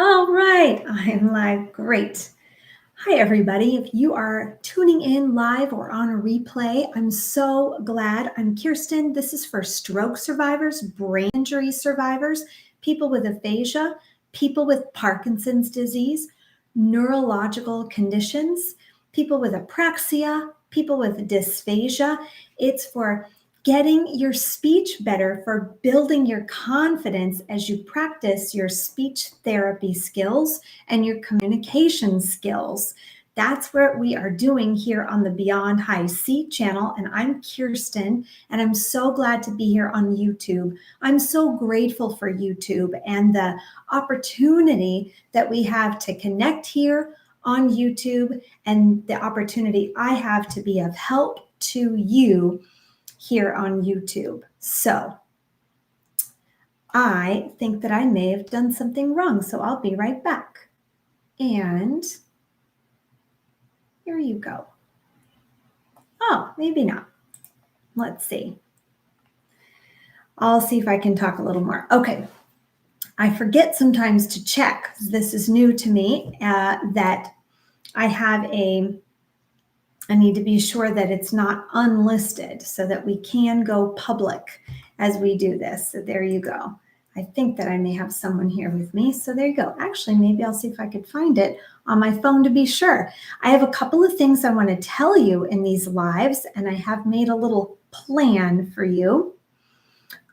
All right, I'm live. Great. Hi, everybody. If you are tuning in live or on a replay, I'm so glad. I'm Kiersten. This is for stroke survivors, brain injury survivors, people with aphasia, people with Parkinson's disease, neurological conditions, people with apraxia, people with dysphagia. It's for getting your speech better, for building your confidence as you practice your speech therapy skills and your communication skills. That's what we are doing here on the Beyond High C channel. And I'm Kiersten, and I'm so glad to be here on YouTube. I'm so grateful for YouTube and the opportunity that we have to connect here on YouTube and the opportunity I have to be of help to you here on YouTube. So I think that I may have done something wrong, so I'll be right back. And here you go. Oh, maybe not. Let's see. I'll see if I can talk a little more. Okay. I forget sometimes to check, this is new to me, that I need to be sure that it's not unlisted so that we can go public as we do this. So there you go. I think that I may have someone here with me. So there you go. Actually, maybe I'll see if I could find it on my phone to be sure. I have a couple of things I want to tell you in these lives, and I have made a little plan for you.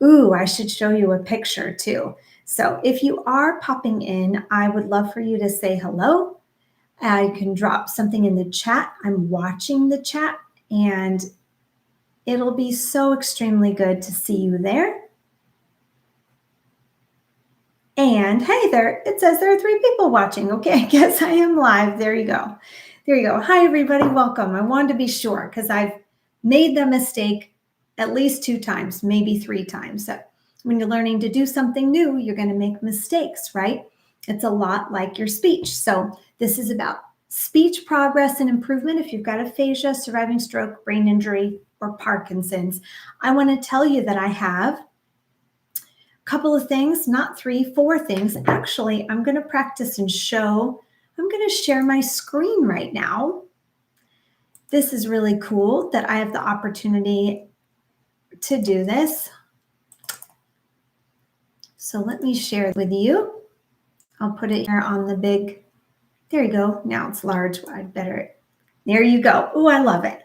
Ooh, I should show you a picture too. So if you are popping in, I would love for you to say hello. You can drop something in the chat. I'm watching the chat, and it'll be so extremely good to see you there. And hey there, it says there are 3 people watching. Okay, I guess I am live. There you go. There you go. Hi, everybody. Welcome. I wanted to be sure because I've made the mistake at least 2 times, maybe 3 times. So when you're learning to do something new, you're going to make mistakes, right? It's a lot like your speech. So this is about speech progress and improvement. If you've got aphasia, surviving stroke, brain injury, or Parkinson's, I want to tell you that I have a couple of things, not 3, 4 things. Actually, I'm going to practice and show. I'm going to share my screen right now. This is really cool that I have the opportunity to do this. So let me share it with you. I'll put it here on the big, there you go. Now it's large. I'd better, there you go. Oh, I love it.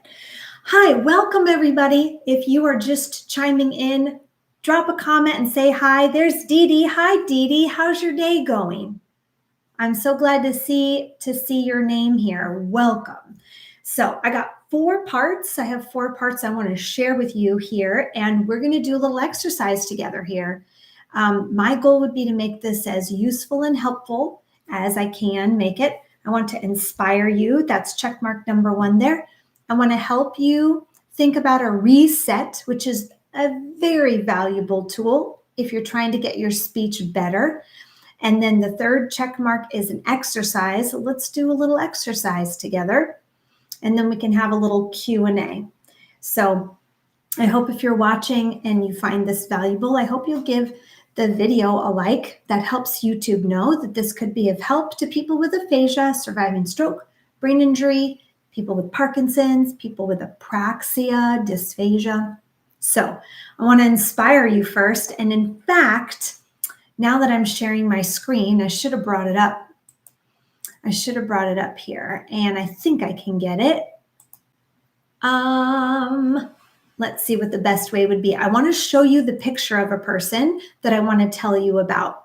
Hi, welcome everybody. If you are just chiming in, drop a comment and say hi. There's Dee Dee. Hi, Dee Dee. How's your day going? I'm so glad to see your name here. Welcome. So I got 4 parts. I have 4 parts I want to share with you here, and we're going to do a little exercise together here. My goal would be to make this as useful and helpful as I can make it. I want to inspire you. That's check mark number 1 there. I want to help you think about a reset, which is a very valuable tool if you're trying to get your speech better. And then the 3rd check mark is an exercise. Let's do a little exercise together, and then we can have a little Q&A. So I hope if you're watching and you find this valuable, I hope you'll give the video a like. That helps YouTube know that this could be of help to people with aphasia, surviving stroke, brain injury, people with Parkinson's, people with apraxia, dysphagia. So I want to inspire you first. And in fact, now that I'm sharing my screen, I should have brought it up. I should have brought it up here, and I think I can get it. Let's see what the best way would be. I want to show you the picture of a person that I want to tell you about.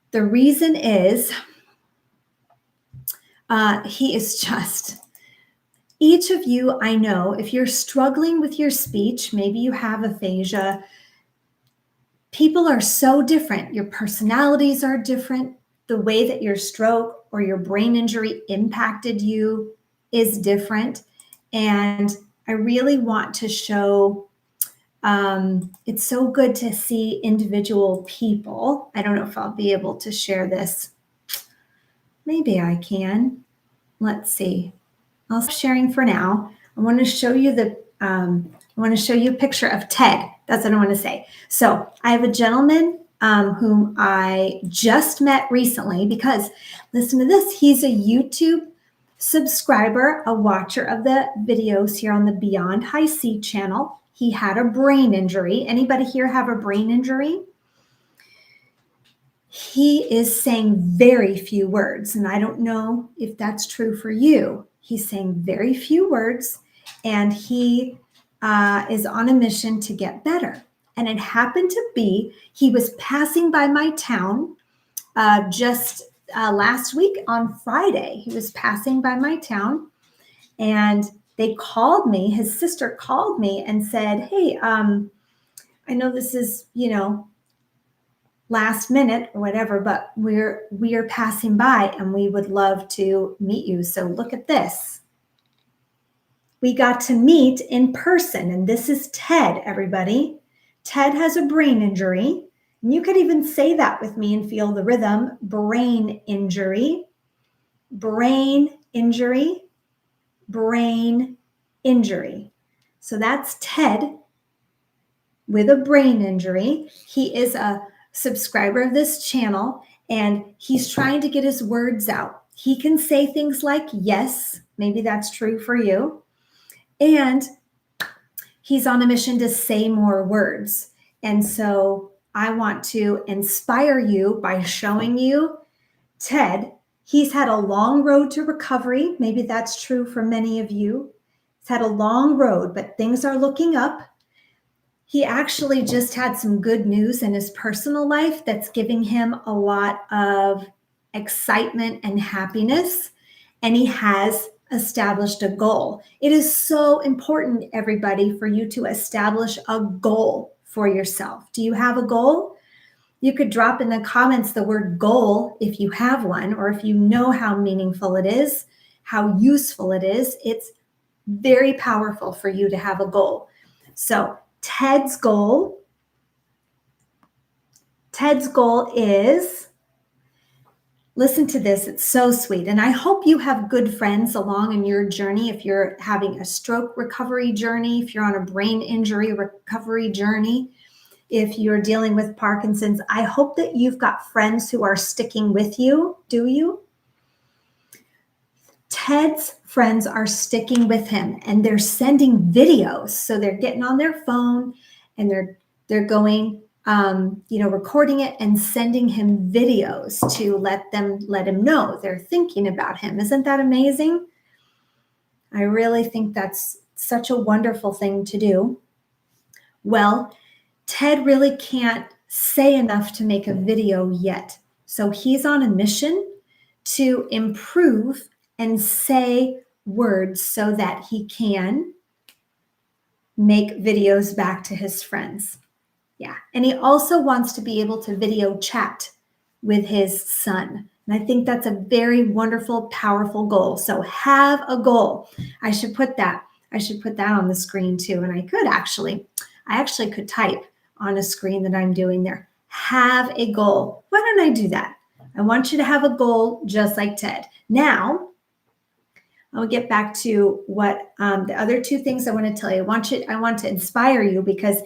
The reason is he is just, each of you, I know, if you're struggling with your speech, maybe you have aphasia, people are so different. Your personalities are different. The way that your stroke or your brain injury impacted you is different. And I really want to show, it's so good to see individual people. I don't know if I'll be able to share this. Maybe I can. Let's see. I'll stop sharing for now. I want to show you a picture of Ted. That's what I want to say. So I have a gentleman whom I just met recently, because listen to this, he's a YouTube subscriber, a watcher of the videos here on the Beyond High C channel. He had a brain injury. Anybody here have a brain injury? He is saying very few words, and I don't know if that's true for you. He's saying very few words, and he is on a mission to get better. And it happened to be, he was passing by my town just last week on Friday. He was passing by my town, and they called me. His sister called me and said, hey, I know this is, last minute or whatever, but we are passing by and we would love to meet you. So look at this. We got to meet in person, and this is Ted, everybody. Ted has a brain injury, and you could even say that with me and feel the rhythm. Brain injury, brain injury, brain injury. So that's Ted with a brain injury. He is a subscriber of this channel, and he's trying to get his words out. He can say things like yes, maybe that's true for you, and he's on a mission to say more words. And so I want to inspire you by showing you Ted. He's had a long road to recovery. Maybe that's true for many of you. He's had a long road, but things are looking up. He actually just had some good news in his personal life that's giving him a lot of excitement and happiness, and he has established a goal. It is so important, everybody, for you to establish a goal for yourself. Do you have a goal? You could drop in the comments the word goal if you have one, or if you know how meaningful it is, how useful it is. It's very powerful for you to have a goal. So Ted's goal is, listen to this, it's so sweet. And I hope you have good friends along in your journey. If you're having a stroke recovery journey, if you're on a brain injury recovery journey, if you're dealing with Parkinson's, I hope that you've got friends who are sticking with you. Do you? Ted's friends are sticking with him, and they're sending videos. So they're getting on their phone and they're going, recording it and sending him videos to let him know they're thinking about him. Isn't that amazing? I really think that's such a wonderful thing to do. Well, Ted really can't say enough to make a video yet. So he's on a mission to improve and say words so that he can make videos back to his friends. Yeah. And he also wants to be able to video chat with his son. And I think that's a very wonderful, powerful goal. So have a goal. I should put that on the screen too. And I actually could type on a screen that I'm doing there. Have a goal. Why don't I do that? I want you to have a goal just like Ted. Now, I'll get back to what the other two things I want to tell you. I want to inspire you, because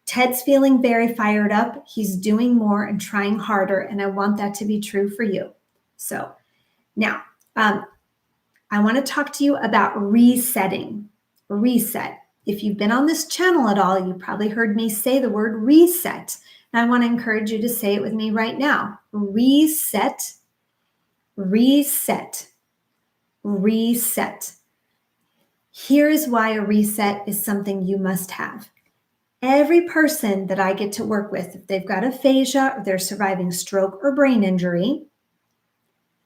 Ted's feeling very fired up. He's doing more and trying harder, and I want that to be true for you. So now I want to talk to you about resetting. Reset. If you've been on this channel at all, you probably heard me say the word reset. And I want to encourage you to say it with me right now. Reset, reset, reset. Here is why a reset is something you must have. Every person that I get to work with, if they've got aphasia or they're surviving stroke or brain injury,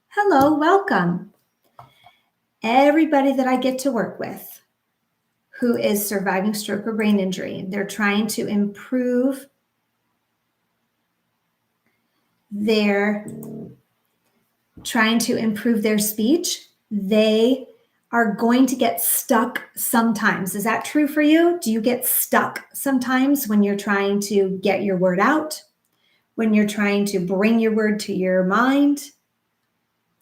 hello, welcome. Everybody that I get to work with who is surviving stroke or brain injury, they're trying to improve their speech. They are going to get stuck sometimes. Is that true for you? Do you get stuck sometimes when you're trying to get your word out? When you're trying to bring your word to your mind?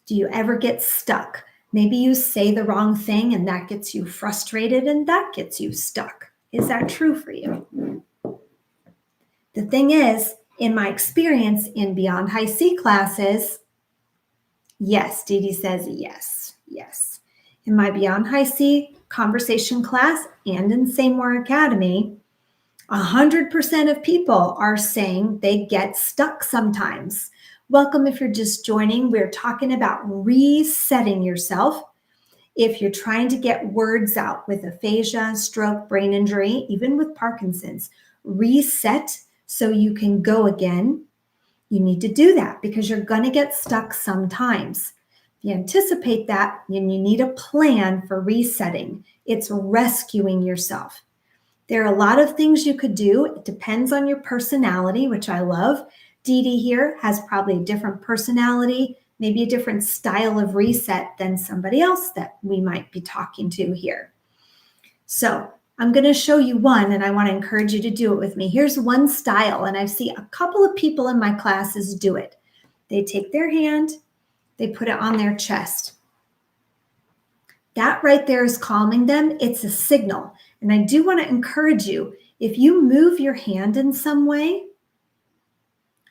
Do you ever get stuck? Maybe you say the wrong thing and that gets you frustrated and that gets you stuck. Is that true for you? The thing is, In my experience in Beyond High C classes, yes, Dee Dee says yes, yes. In my Beyond High C conversation class and in Say More Academy, 100% of people are saying they get stuck sometimes. Welcome if you're just joining. We're talking about resetting yourself. If you're trying to get words out with aphasia, stroke, brain injury, even with Parkinson's, reset so you can go again. You need to do that because you're going to get stuck sometimes. If you anticipate that, then you need a plan for resetting. It's rescuing yourself. There are a lot of things you could do. It depends on your personality, which I love. Dee Dee here has probably a different personality, maybe a different style of reset than somebody else that we might be talking to here. So I'm going to show you one, and I want to encourage you to do it with me. Here's one style, and I see a couple of people in my classes do it. They take their hand, they put it on their chest. That right there is calming them. It's a signal. And I do want to encourage you, if you move your hand in some way,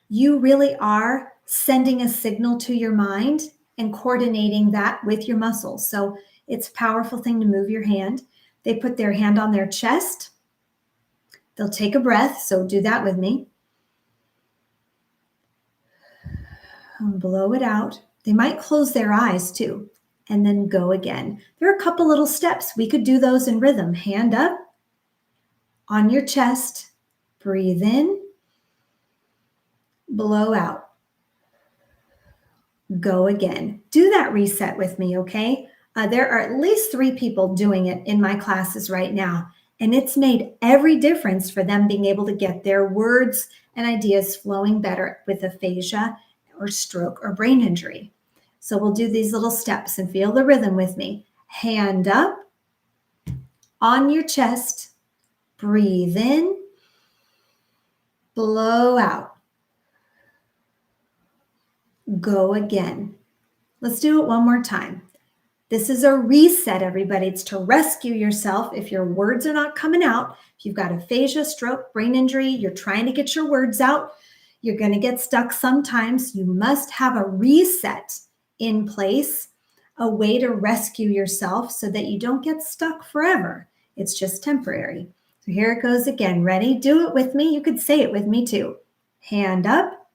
you really are sending a signal to your mind and coordinating that with your muscles. So it's a powerful thing to move your hand. They put their hand on their chest. They'll take a breath. So do that with me. And blow it out. They might close their eyes too, and then go again. There are a couple little steps. We could do those in rhythm. Hand up on your chest. Breathe in. Blow out. Go again. Do that reset with me, okay? There are at least 3 people doing it in my classes right now, and it's made every difference for them being able to get their words and ideas flowing better with aphasia or stroke or brain injury. So we'll do these little steps and feel the rhythm with me. Hand up on your chest. Breathe in. Blow out. Go again. Let's do it one more time. This is a reset, everybody. It's to rescue yourself if your words are not coming out. If you've got aphasia, stroke, brain injury, you're trying to get your words out, you're going to get stuck sometimes. You must have a reset in place, a way to rescue yourself so that you don't get stuck forever. It's just temporary. So here it goes again. Ready? Do it with me. You could say it with me too. Hand up,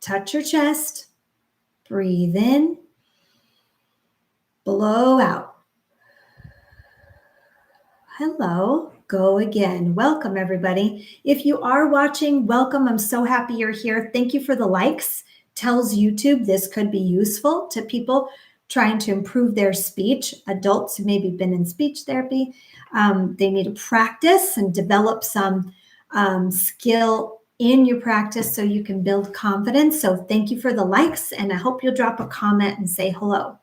touch your chest, breathe in, blow out. Hello. Go again. Welcome, everybody. If you are watching, welcome. I'm so happy you're here. Thank you for the likes. Tells YouTube this could be useful to people trying to improve their speech. Adults who maybe been in speech therapy, they need to practice and develop some skill in your practice so you can build confidence. So thank you for the likes, and I hope you'll drop a comment and say hello.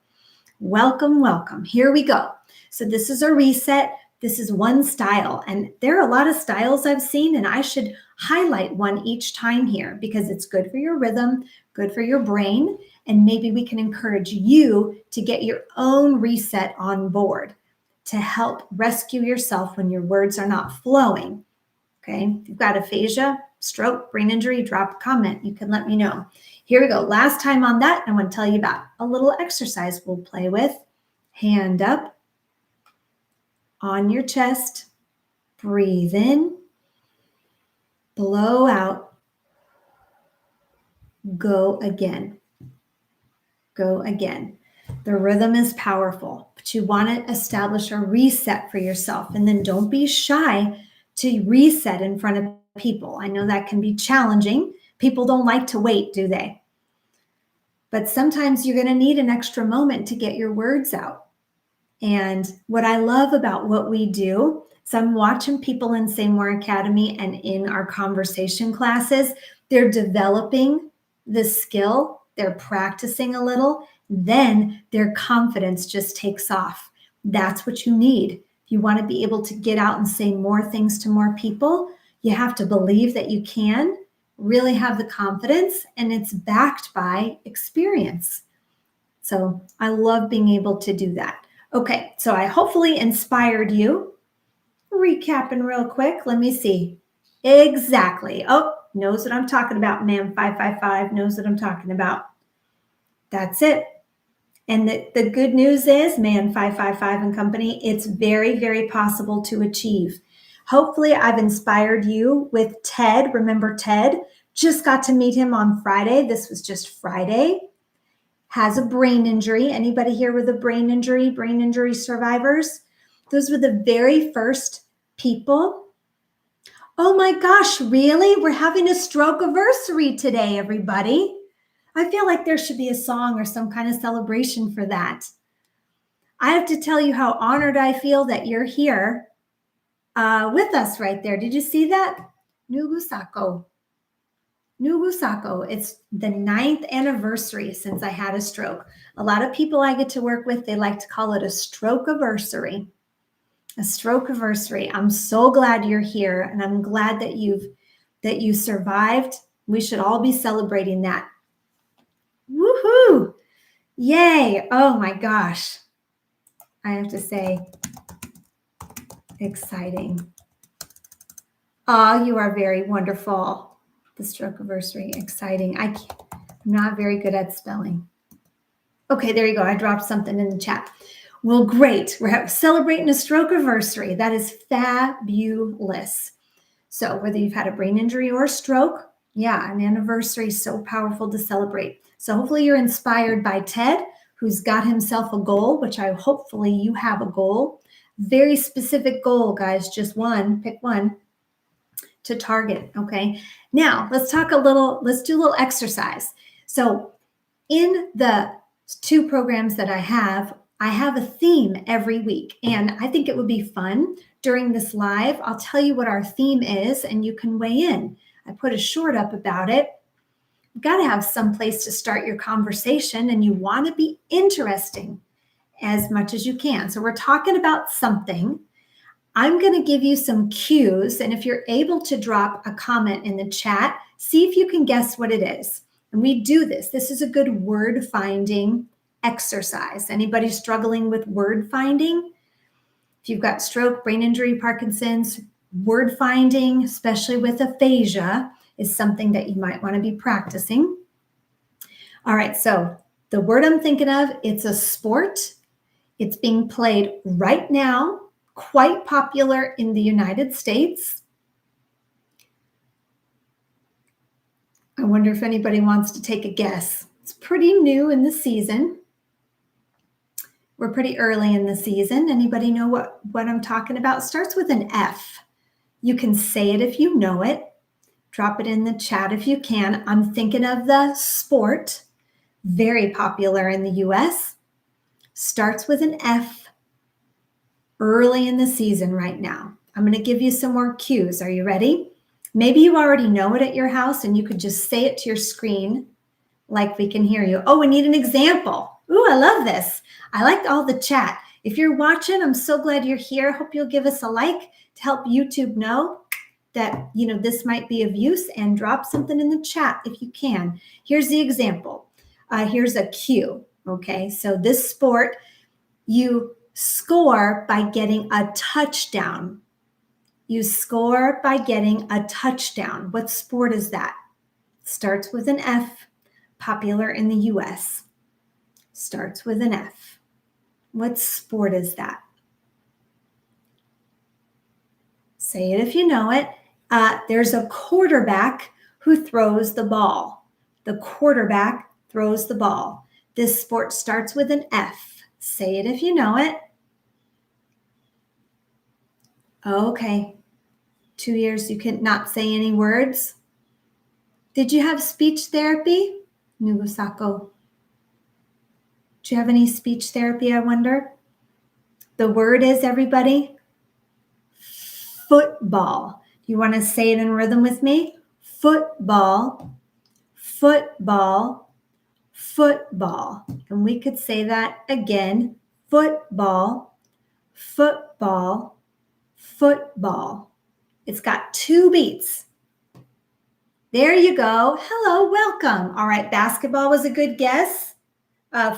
Welcome, welcome. Here we go. So this is a reset. This is one style, and there are a lot of styles I've seen, and I should highlight one each time here because it's good for your rhythm, good for your brain, and maybe we can encourage you to get your own reset on board to help rescue yourself when your words are not flowing. Okay, if you've got aphasia, stroke, brain injury, drop a comment. You can let me know. Here we go. Last time on that, I want to tell you about a little exercise we'll play with. Hand up on your chest. Breathe in. Blow out. Go again. Go again. The rhythm is powerful, but you want to establish a reset for yourself. And then don't be shy to reset in front of people. I know that can be challenging. People don't like to wait, do they? But sometimes you're going to need an extra moment to get your words out. And what I love about what we do is I'm watching people in Say More Academy and in our conversation classes, they're developing the skill, they're practicing a little, then their confidence just takes off. That's what you need. If you want to be able to get out and say more things to more people, you have to believe that you can, really have the confidence, and it's backed by experience. So I love being able to do that. Okay, so I hopefully inspired you. Recapping real quick. Let me see. Exactly. Oh, knows what I'm talking about. Man 555 knows what I'm talking about. That's it. And the good news is, Man 555 and company, it's very, very possible to achieve. Hopefully, I've inspired you with Ted. Remember Ted? Just got to meet him on Friday. This was just Friday. Has a brain injury. Anybody here with a brain injury survivors? Those were the very first people. Oh my gosh, really? We're having a stroke anniversary today, everybody. I feel like there should be a song or some kind of celebration for that. I have to tell you how honored I feel that you're here with us right there. Did you see that? Nugusako. It's the 9th anniversary since I had a stroke. A lot of people I get to work with, they like to call it a stroke anniversary. A stroke anniversary. I'm so glad you're here, and I'm glad that you survived. We should all be celebrating that. Woohoo! Yay! Oh my gosh. I have to say, exciting. Oh, you are very wonderful. The stroke anniversary, exciting. I'm not very good at spelling. Okay, there you go. I dropped something in the chat. Well, great. We're celebrating a stroke anniversary. That is fabulous. So whether you've had a brain injury or a stroke, yeah, an anniversary is so powerful to celebrate. So hopefully you're inspired by Ted, who's got himself a goal, which hopefully you have a goal. Very specific goal, guys. Just one, pick one to target, okay? Now, let's do a little exercise. So in the 2 programs that I have a theme every week, and I think it would be fun during this live. I'll tell you what our theme is, and you can weigh in. I put a short up about it. You've got to have some place to start your conversation, and you want to be interesting as much as you can. So we're talking about something. I'm going to give you some cues, and if you're able to drop a comment in the chat, see if you can guess what it is. And we do this. This is a good word finding exercise. Anybody struggling with word finding? If you've got stroke, brain injury, Parkinson's, word finding, especially with aphasia, is something that you might want to be practicing. All right, so the word I'm thinking of, it's a sport. It's being played right now, quite popular in the United States. I wonder if anybody wants to take a guess. It's pretty new in the season. We're pretty early in the season. Anybody know what I'm talking about? It starts with an F. You can say it if you know it. Drop it in the chat if you can. I'm thinking of the sport, very popular in the US. Starts with an F, early in the season right now. I'm going to give you some more cues. Are you ready? Maybe you already know it at your house and you could just say it to your screen like we can hear you. Oh, we need an example. Ooh, I love this. I liked all the chat. If you're watching, I'm so glad you're here. Hope you'll give us a like to help YouTube know that, this might be of use, and drop something in the chat if you can. Here's the example. Here's a cue. Okay, so this sport, you score by getting a touchdown. You score by getting a touchdown. What sport is that? Starts with an F, popular in the US. Starts with an F. What sport is that? Say it if you know it. There's a quarterback who throws the ball. The quarterback throws the ball. This sport starts with an F. Say it if you know it. Okay. 2 years, you can not say any words. Did you have speech therapy? Nugusako. Do you have any speech therapy, I wonder? The word is, everybody, football. You want to say it in rhythm with me? Football, football, football. And we could say that again. Football, football, football. It's got 2 beats. There you go. Hello, welcome. All right, basketball was a good guess.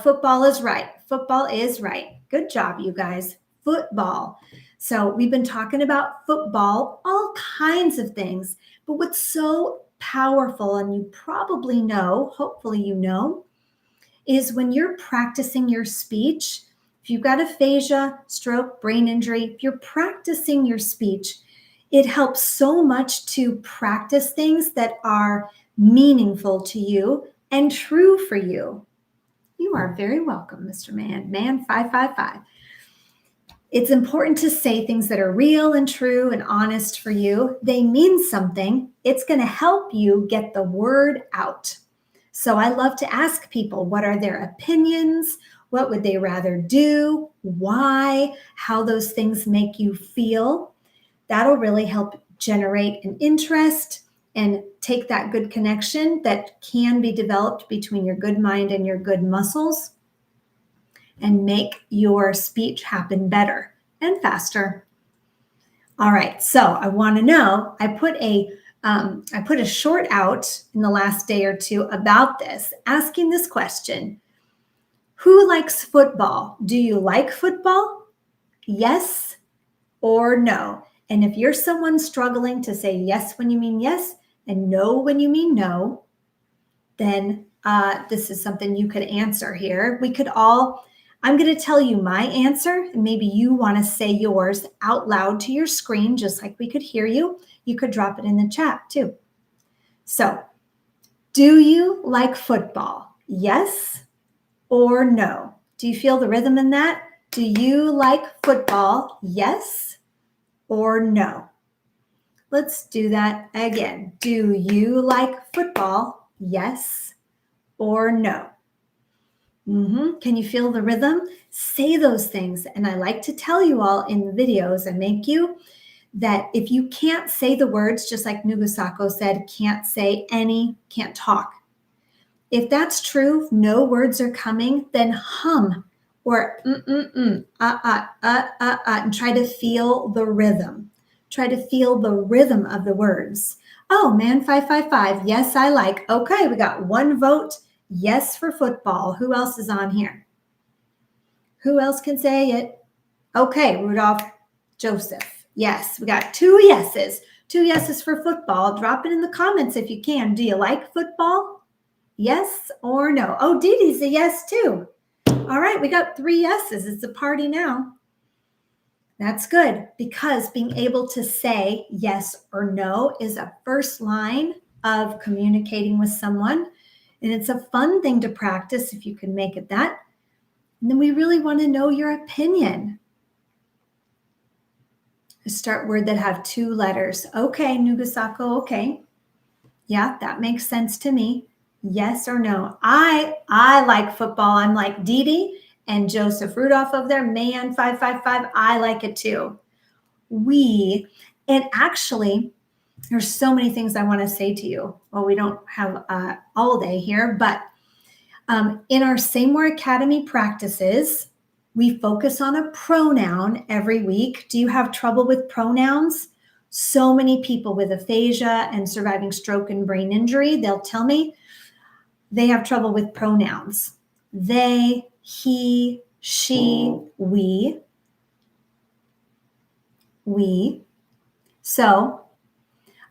Football is right. Football is right. Good job, you guys. Football. So we've been talking about football, all kinds of things. But what's so powerful, and you probably know, hopefully you know, is when you're practicing your speech. If you've got aphasia, stroke, brain injury, if you're practicing your speech, it helps so much to practice things that are meaningful to you and true for you. You are very welcome, Mr. Man 555. It's important to say things that are real and true and honest for you. They mean something. It's going to help you get the word out. So I love to ask people, what are their opinions? What would they rather do? Why? How those things make you feel? That'll really help generate an interest and take that good connection that can be developed between your good mind and your good muscles and make your speech happen better and faster. All right, so I want to know, I put a short out in the last day or two about this, asking this question: who likes football? Do you like football? Yes or no? And if you're someone struggling to say yes when you mean yes and no when you mean no, then this is something you could answer here. I'm going to tell you my answer, and maybe you want to say yours out loud to your screen, just like we could hear you. You could drop it in the chat too. So, do you like football? Yes or no? Do you feel the rhythm in that? Do you like football? Yes or no? Let's do that again. Do you like football? Yes or no? Can you feel the rhythm? Say those things. And I like to tell you all in the videos I make you that if you can't say the words, just like Nugusako said, can't talk. If that's true, no words are coming, then hum or and try to feel the rhythm. Try to feel the rhythm of the words. Oh, man 555. Yes, I like. Okay, we got one vote. Yes for football. Who else is on here? Who else can say it? Okay, Rudolph, Joseph. Yes, we got two yeses. 2 yeses for football. Drop it in the comments if you can. Do you like football? Yes or no? Oh, Dee Dee's a yes too. All right, we got 3 yeses. It's a party now. That's good, because being able to say yes or no is a first line of communicating with someone. And it's a fun thing to practice if you can make it that. And then we really want to know your opinion. Start word that have 2 letters. Okay, Nugusako, okay. Yeah, that makes sense to me. Yes or no? I like football. I'm like Dee Dee and Joseph Rudolph over there. Man 555, I like it too. And actually, there's so many things I want to say to you. Well, we don't have all day here, but in our Say More Academy practices, we focus on a pronoun every week. Do you have trouble with pronouns? So many people with aphasia and surviving stroke and brain injury, they'll tell me they have trouble with pronouns. They, he, she, we. So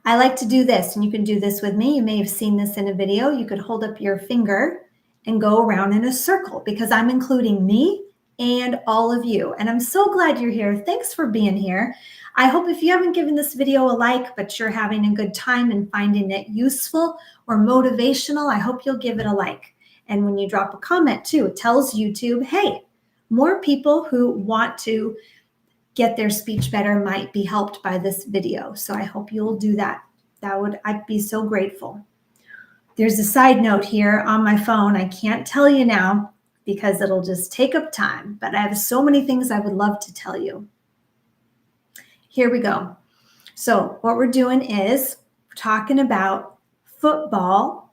I like to do this, and you can do this with me. You may have seen this in a video. You could hold up your finger and go around in a circle, because I'm including me and all of you. And I'm so glad you're here. Thanks for being here. I hope if you haven't given this video a like, but you're having a good time and finding it useful or motivational, I hope you'll give it a like. And when you drop a comment too, it tells YouTube, hey, more people who want to get their speech better might be helped by this video. So I hope you'll do that. I'd be so grateful. There's a side note here on my phone. I can't tell you now because it'll just take up time, but I have so many things I would love to tell you. Here we go. So what we're doing is we're talking about football.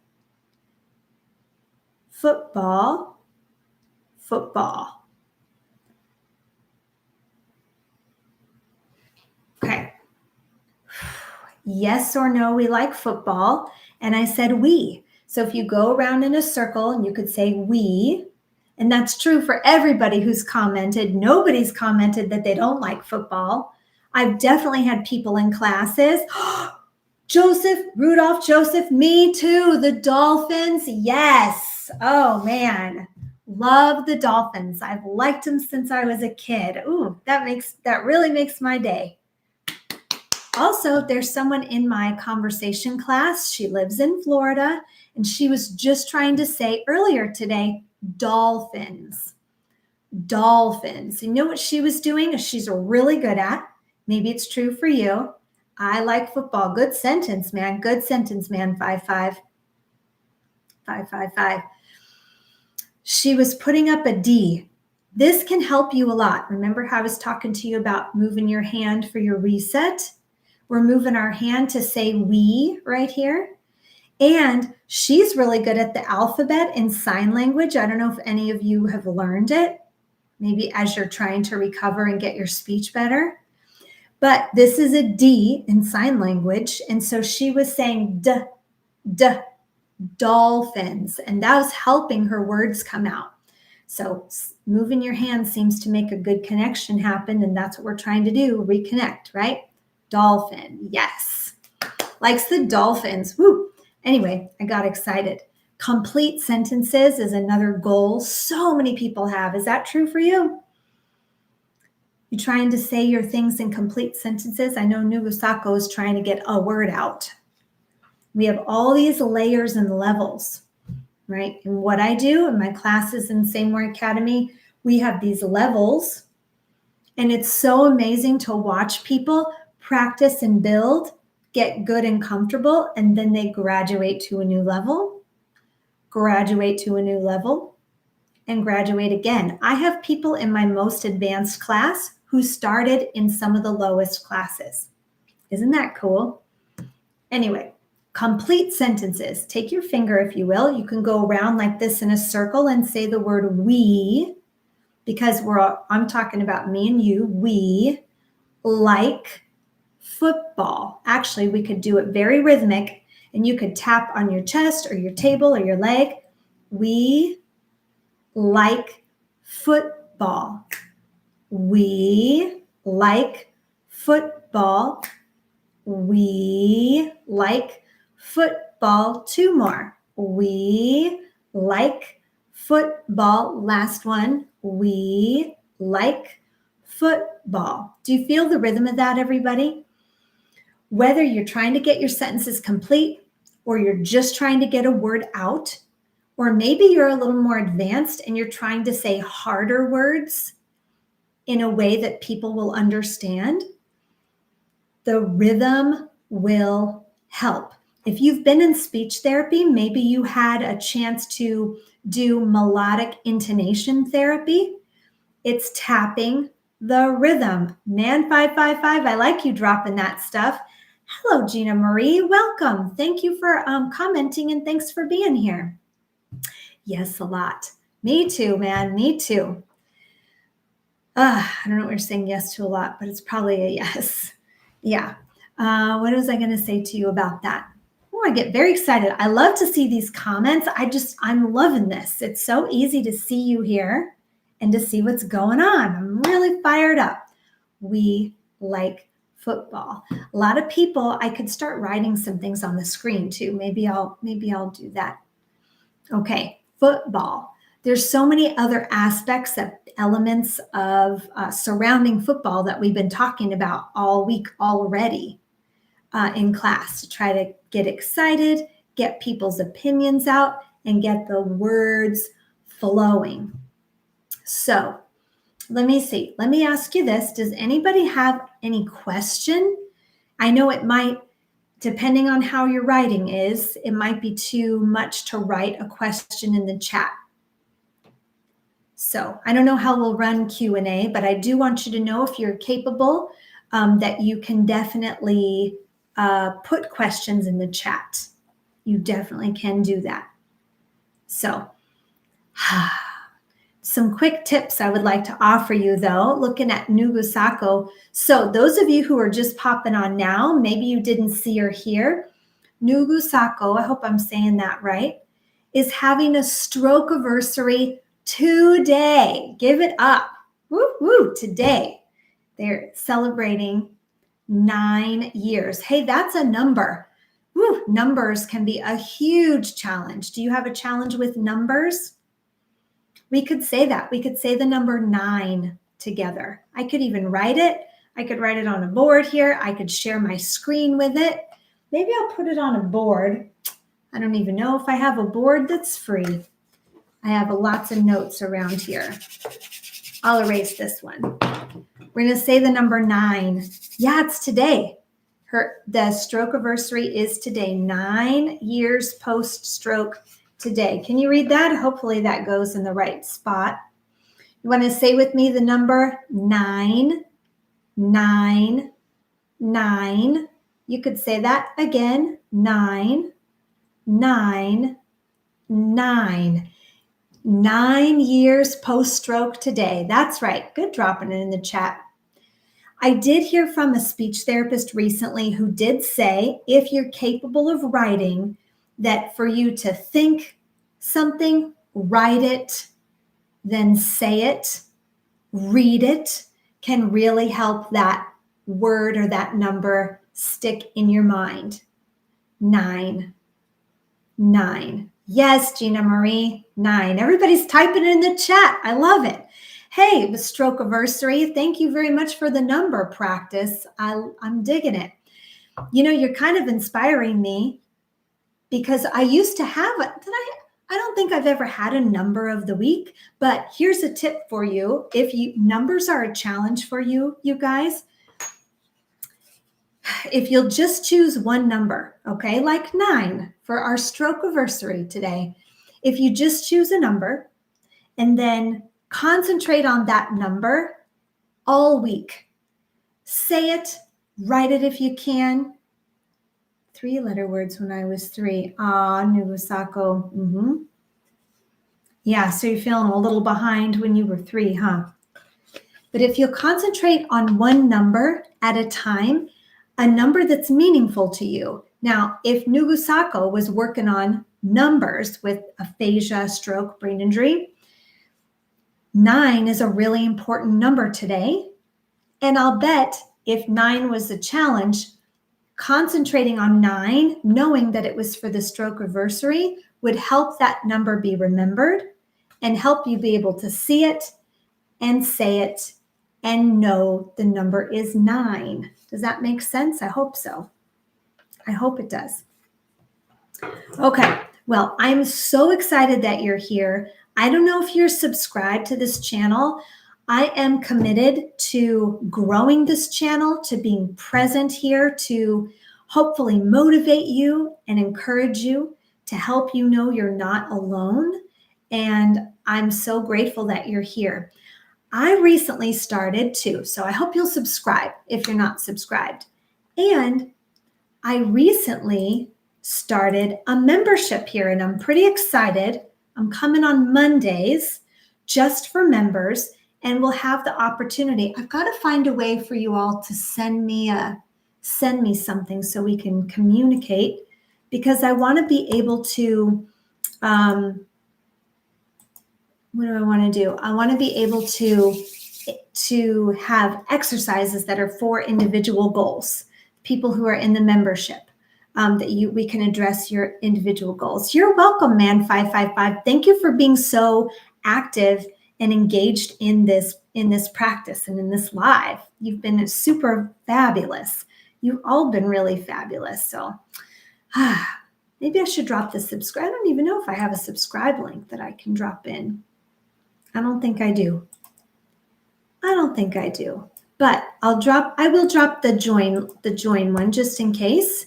Okay. Yes or no, we like football. And I said we. So if you go around in a circle, and you could say we, and that's true for everybody who's commented. Nobody's commented that they don't like football. I've definitely had people in classes. Joseph, Rudolph, Joseph, me too. The dolphins. Yes. Oh man. Love the dolphins. I've liked them since I was a kid. Ooh, that really makes my day. Also, there's someone in my conversation class. She lives in Florida, and she was just trying to say earlier today, dolphins. Dolphins. You know what she was doing? She's really good at. Maybe it's true for you. I like football. Good sentence, man. Good sentence, man. 5-5. 5-5-5. She was putting up a D. This can help you a lot. Remember how I was talking to you about moving your hand for your reset? We're moving our hand to say we right here. And she's really good at the alphabet in sign language. I don't know if any of you have learned it, maybe as you're trying to recover and get your speech better. But this is a D in sign language. And so she was saying dolphins. And that was helping her words come out. So moving your hand seems to make a good connection happen. And that's what we're trying to do, reconnect, right? Dolphin, yes. Likes the dolphins. Woo. Anyway, I got excited. Complete sentences is another goal so many people have. Is that true for you? You trying to say your things in complete sentences? I know Nugusako is trying to get a word out. We have all these layers and levels, right? And what I do in my classes in Same Way Academy, we have these levels. And it's so amazing to watch people practice and build, get good and comfortable, and then they graduate to a new level, graduate to a new level, and graduate again. I have people in my most advanced class who started in some of the lowest classes. Isn't that cool? Anyway, complete sentences. Take your finger, if you will. You can go around like this in a circle and say the word we, because I'm talking about me and you. We like football. Actually, we could do it very rhythmic, and you could tap on your chest or your table or your leg. We like football. We like football. We like football. Two more. We like football. Last one. We like football. Do you feel the rhythm of that, everybody? Whether you're trying to get your sentences complete, or you're just trying to get a word out, or maybe you're a little more advanced and you're trying to say harder words in a way that people will understand, the rhythm will help. If you've been in speech therapy, maybe you had a chance to do melodic intonation therapy. It's tapping the rhythm. Man 555, I like you dropping that stuff. Hello, Gina Marie. Welcome. Thank you for commenting, and thanks for being here. Yes, a lot. Me too, man. Me too. I don't know what you're saying yes to a lot, but it's probably a yes. Yeah. What was I going to say to you about that? Oh, I get very excited. I love to see these comments. I'm loving this. It's so easy to see you here and to see what's going on. I'm really fired up. We like football. A lot of people, I could start writing some things on the screen too. Maybe I'll do that. Okay, football. There's so many other aspects of elements of surrounding football that we've been talking about all week already in class to try to get excited, get people's opinions out, and get the words flowing. So let me see. Let me ask you this. Does anybody have any question? I know it might, depending on how your writing is, it might be too much to write a question in the chat. So I don't know how we'll run Q&A, but I do want you to know, if you're capable, that you can definitely put questions in the chat. You definitely can do that. So some quick tips I would like to offer you, though, looking at Nugusako. So those of you who are just popping on now, maybe you didn't see or hear, Nugusako, I hope I'm saying that right, is having a stroke anniversary today. Give it up. Woo, woo, today. They're celebrating 9 years. Hey, that's a number. Woo, numbers can be a huge challenge. Do you have a challenge with numbers? We could say that. We could say the number 9 together. I could even write it. I could write it on a board here. I could share my screen with it. Maybe I'll put it on a board. I don't even know if I have a board that's free. I have lots of notes around here. I'll erase this one. We're going to say the number 9. Yeah, it's today. The stroke anniversary is today. 9 years post-stroke today. Can you read that? Hopefully that goes in the right spot. You want to say with me the number 9, 9, 9. You could say that again. 9, 9, 9. 9 years post-stroke today. That's right. Good dropping it in the chat. I did hear from a speech therapist recently who did say, if you're capable of writing, that for you to think something, write it, then say it, read it, can really help that word or that number stick in your mind. 9, 9. Yes, Gina Marie, 9. Everybody's typing in the chat. I love it. Hey, the stroke anniversary. Thank you very much for the number practice. I'm digging it. You know, you're kind of inspiring me because I used to have it. I don't think I've ever had a number of the week, but here's a tip for you. If numbers are a challenge for you, you guys, if you'll just choose one number, okay, like 9 for our stroke anniversary today. If you just choose a number and then concentrate on that number all week. Say it, write it if you can. 3-letter words when I was 3. Nugusako. Yeah, so you're feeling a little behind when you were 3, huh? But if you'll concentrate on one number at a time, a number that's meaningful to you. Now, if Nugusako was working on numbers with aphasia, stroke, brain injury, 9 is a really important number today. And I'll bet if 9 was a challenge, concentrating on 9, knowing that it was for the stroke anniversary, would help that number be remembered and help you be able to see it and say it and know the number is 9. Does that make sense? I hope so. I hope it does. Okay, well, I'm so excited that you're here. I don't know if you're subscribed to this channel. I am committed to growing this channel, to being present here, to hopefully motivate you and encourage you, to help you know you're not alone. And I'm so grateful that you're here. I recently started too, so I hope you'll subscribe if you're not subscribed. And I recently started a membership here, and I'm pretty excited. I'm coming on Mondays just for members, and we'll have the opportunity. I've got to find a way for you all to send me something so we can communicate, because I want to be able to, what do I want to do? I want to be able to have exercises that are for individual goals, people who are in the membership. We can address your individual goals. You're welcome, man555. Thank you for being so active and engaged in this practice and in this live. You've been super fabulous. You've all been really fabulous. So maybe I should drop the subscribe. I don't even know if I have a subscribe link that I can drop in. I don't think I do. But I will drop the join one just in case.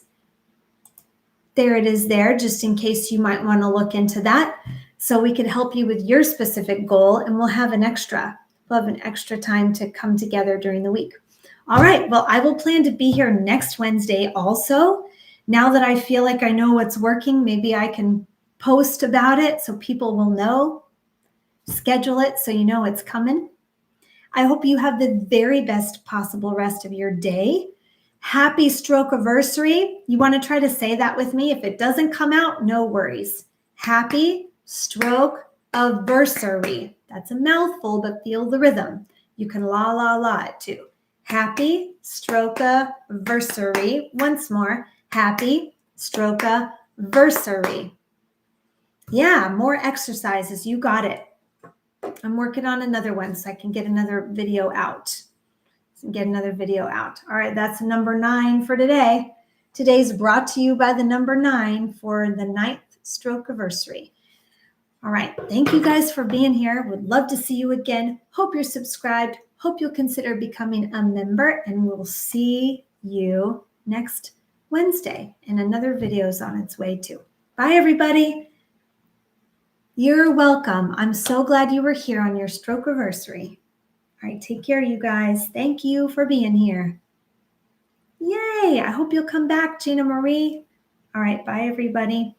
There it is there, just in case you might want to look into that. So we can help you with your specific goal, and we'll have an extra time to come together during the week. All right, well, I will plan to be here next Wednesday also. Now that I feel like I know what's working, maybe I can post about it so people will know. Schedule it so you know it's coming. I hope you have the very best possible rest of your day. Happy stroke anniversary. You want to try to say that with me? If it doesn't come out, no worries. Happy stroke anniversary. That's a mouthful, but feel the rhythm. You can la it too. Happy stroke anniversary. Once more. Happy stroke-versary. Yeah, more exercises. You got it. I'm working on another one so I can get another video out. All right, that's number 9 for today. Today's brought to you by the number 9 for the 9th stroke anniversary. All right, thank you guys for being here. Would love to see you again. Hope you're subscribed. Hope you'll consider becoming a member, and we'll see you next Wednesday. And another video is on its way too. Bye, everybody. You're welcome. I'm so glad you were here on your stroke anniversary. All right, take care, you guys. Thank you for being here. Yay! I hope you'll come back, Gina Marie. All right, bye, everybody.